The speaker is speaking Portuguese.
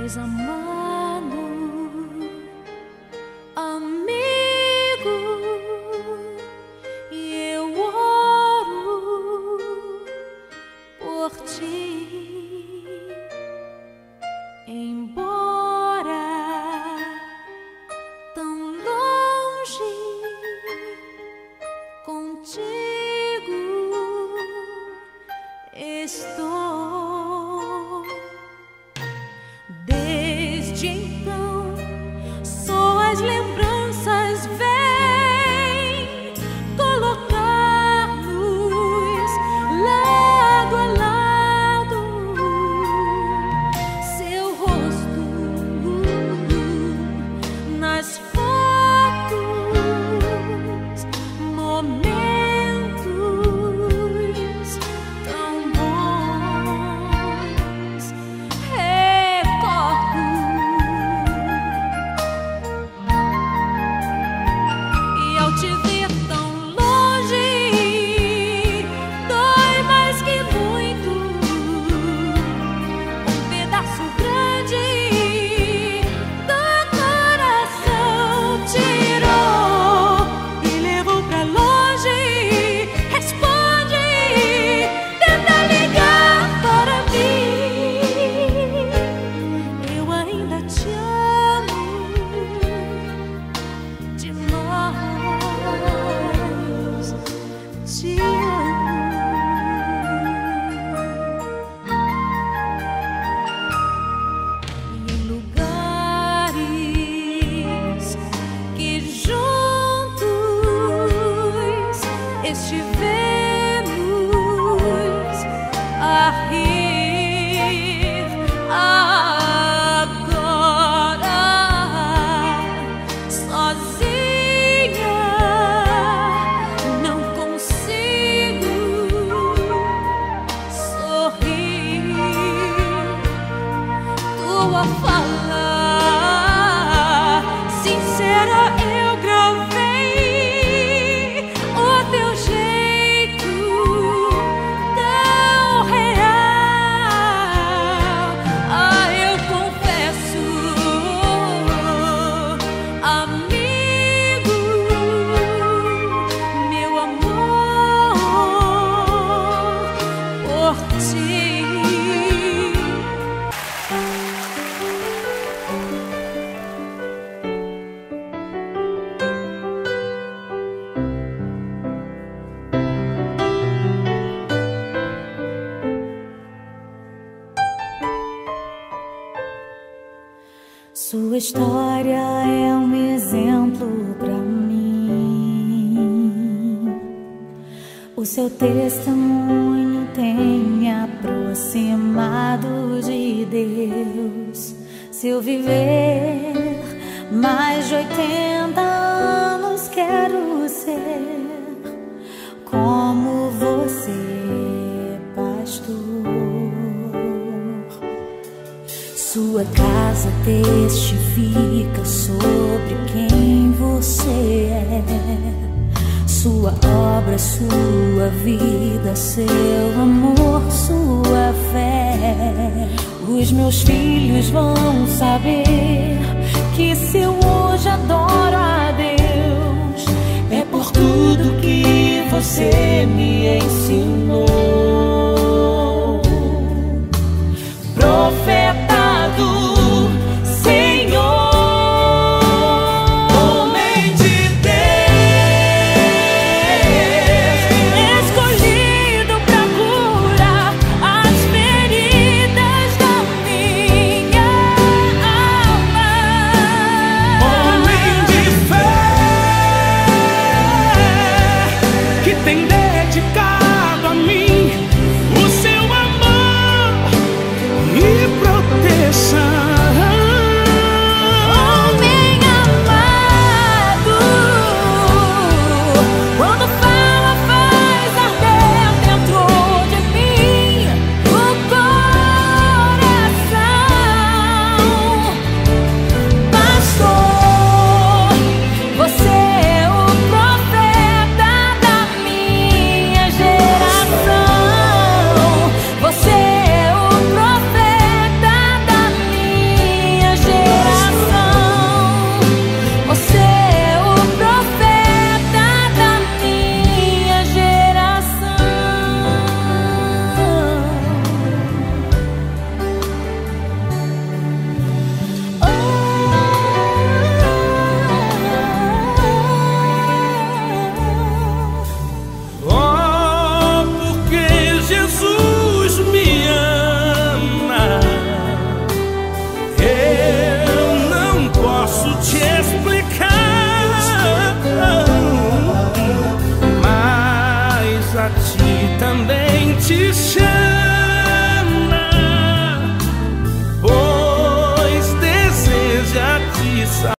és amado, amigo, e eu oro por ti. Embora tão longe, contigo estou. Desde então, só as lembranças vêm colocar-nos lado a lado. Seu rosto nas fotos, momentos tão bons. Recordo, e ao te ver tão longe, dói mais que muito. Um pedaço grande do coração tirou e levou pra longe. Responde, tenta ligar para mim. Eu ainda te amo demais. Te amo. E em lugares que juntos estivemos a rir, agora sozinha não consigo sorrir. Tua fala sincera eu gravei, o teu jeito tão real. Ah, eu confesso, amigo, meu amor por ti. Sua história é um exemplo pra mim. O seu testemunho tem me aproximado de Deus. Se eu viver mais de 80 anos, quero ser como você, pastor. Sua casa testifica sobre quem você é. Sua obra, sua vida, seu amor, sua fé. Os meus filhos vão saber que se eu hoje adoro a Deus, é por tudo que você me ensinou. Profeta do Senhor, homem de Deus, escolhido pra curar as feridas da minha alma. Homem de fé, que tem dedicado a mim o seu amor e a ti também te chamo.